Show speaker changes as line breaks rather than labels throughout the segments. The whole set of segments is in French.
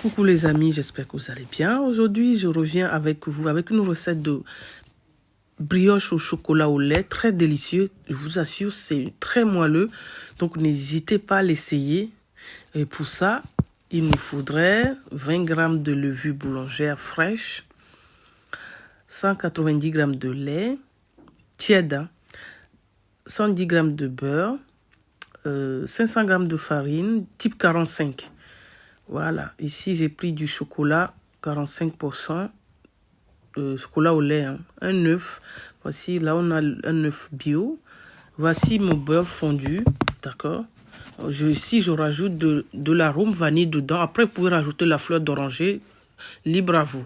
Coucou les amis, j'espère que vous allez bien. Aujourd'hui, je reviens avec vous avec une recette de brioche au chocolat au lait, très délicieux. Je vous assure, c'est très moelleux. Donc, n'hésitez pas à l'essayer. Et pour ça, il nous faudrait 20 g de levure boulangère fraîche, 190 g de lait tiède, 110 g de beurre, 500 g de farine type 45. Voilà, ici j'ai pris du chocolat 45%, chocolat au lait, hein. Un œuf, voici là on a un œuf bio. Voici mon beurre fondu, d'accord. Ici je rajoute de l'arôme vanille dedans. Après vous pouvez rajouter la fleur d'oranger, libre à vous.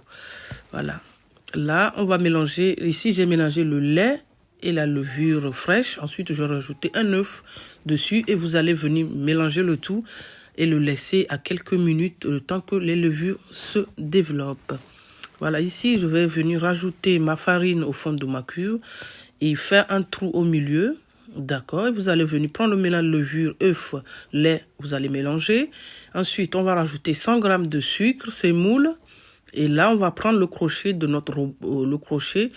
Voilà, là on va mélanger. Ici j'ai mélangé le lait et la levure fraîche. Ensuite je vais rajouter un œuf dessus et vous allez venir mélanger le tout et le laisser à quelques minutes, le temps que les levures se développent. Voilà, ici, je vais venir rajouter ma farine au fond de ma cuve et faire un trou au milieu. D'accord, et vous allez venir prendre le mélange levure, œuf, lait, vous allez mélanger. Ensuite, on va rajouter 100 g de sucre, sémoule. Et là, on va prendre le crochet de le crochet.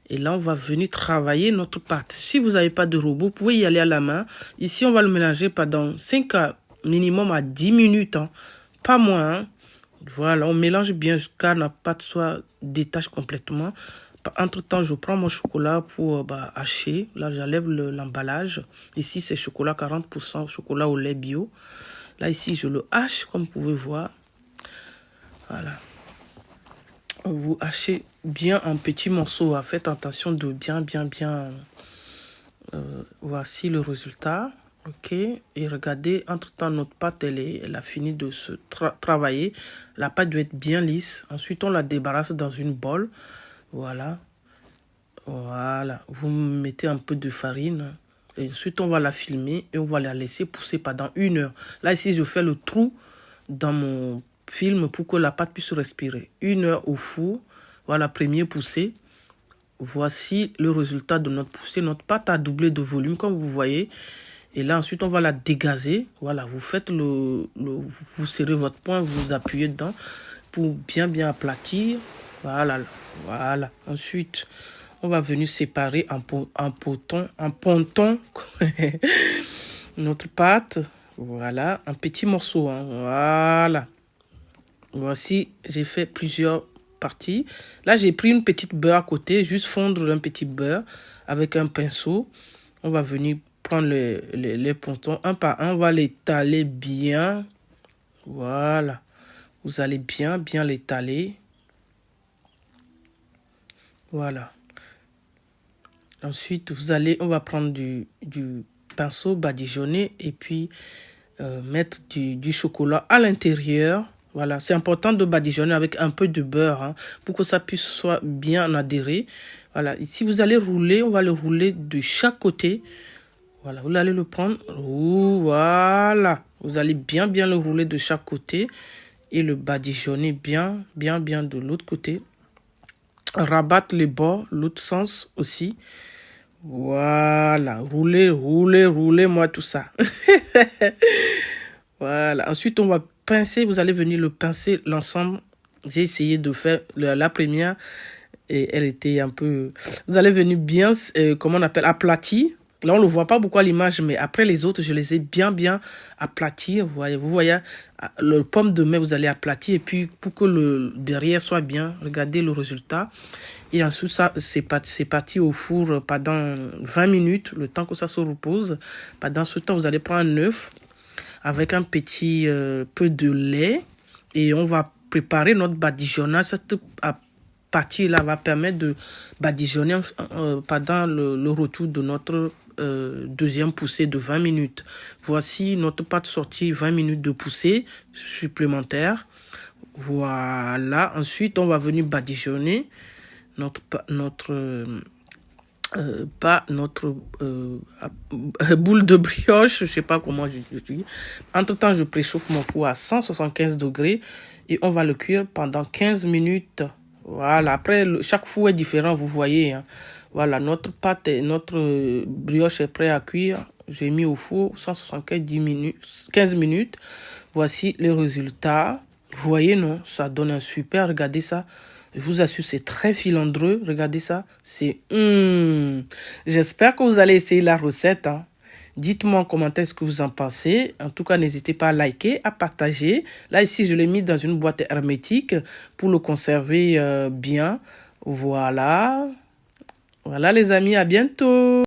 Et là, on va venir travailler notre pâte. Si vous n'avez pas de robot, vous pouvez y aller à la main. Ici, on va le mélanger pendant 5 à minimum à 10 minutes, hein. Pas moins, hein. Voilà, on mélange bien jusqu'à la pâte soit détache complètement. Entre temps, je prends mon chocolat pour hacher. Là, j'enlève l'emballage. Ici, c'est chocolat 40%, chocolat au lait bio. Là, ici, je le hache, comme vous pouvez voir. Voilà. Vous hachez bien en petits morceaux. Faites attention de bien. Voici le résultat. Ok, et regardez, entre-temps, notre pâte, elle a fini de se travailler. La pâte doit être bien lisse. Ensuite, on la débarrasse dans une bol. Voilà. Vous mettez un peu de farine. Et ensuite, on va la filmer et on va la laisser pousser pendant 1 heure. Là, ici, je fais le trou dans mon film pour que la pâte puisse respirer. 1 heure au four. Voilà, première poussée. Voici le résultat de notre poussée. Notre pâte a doublé de volume, comme vous voyez. Et là, ensuite, on va la dégazer. Voilà, vous faites vous serrez votre poing, vous appuyez dedans pour bien aplatir. Voilà. Ensuite, on va venir séparer en ponton notre pâte. Voilà, en petits morceaux, hein. Voilà. Voici, j'ai fait plusieurs parties. Là, j'ai pris une petite beurre à côté, juste fondre un petit beurre avec un pinceau. On va venir prendre les pontons un par un. On va l'étaler bien. Voilà. Vous allez bien l'étaler. Voilà. Ensuite, on va prendre du pinceau badigeonné et puis mettre du chocolat à l'intérieur. Voilà, c'est important de badigeonner avec un peu de beurre, hein, pour que ça puisse soit bien adhéré. Voilà, ici vous allez rouler, on va le rouler de chaque côté. Voilà, vous allez le prendre. Voilà, vous allez bien le rouler de chaque côté et le badigeonner bien de l'autre côté. Rabattre les bords, l'autre sens aussi. Voilà, roulez moi tout ça. Voilà, ensuite on va pincer, vous allez venir le pincer l'ensemble. J'ai essayé de faire la première et elle était un peu... Vous allez venir bien, comment on appelle, aplatir. Là on ne le voit pas beaucoup à l'image, mais après les autres, je les ai bien aplatir. Vous voyez, le pomme de main, vous allez aplatir et puis pour que le derrière soit bien, regardez le résultat. Et ensuite, ça, c'est parti au four pendant 20 minutes, le temps que ça se repose. Pendant ce temps, vous allez prendre un œuf avec un petit peu de lait et on va préparer notre badigeonnage. Cette partie-là va permettre de badigeonner pendant le retour de notre deuxième poussée de 20 minutes. Voici notre pâte sortie, 20 minutes de poussée supplémentaire. Voilà, ensuite on va venir badigeonner notre boule de brioche, je sais pas comment je dis. Entre temps, je préchauffe mon four à 175 degrés et on va le cuire pendant 15 minutes. Voilà, après chaque four est différent, vous voyez, hein. Voilà, notre pâte et notre brioche est prêt à cuire. J'ai mis au four 175 15 minutes. Voici les résultats. Vous voyez, non? Ça donne un super, regardez ça. Je vous assure, c'est très filandreux. Regardez ça. C'est... J'espère que vous allez essayer la recette. Hein. Dites-moi en commentaire ce que vous en pensez. En tout cas, n'hésitez pas à liker, à partager. Là, ici, je l'ai mis dans une boîte hermétique pour le conserver bien. Voilà. Voilà, les amis, à bientôt.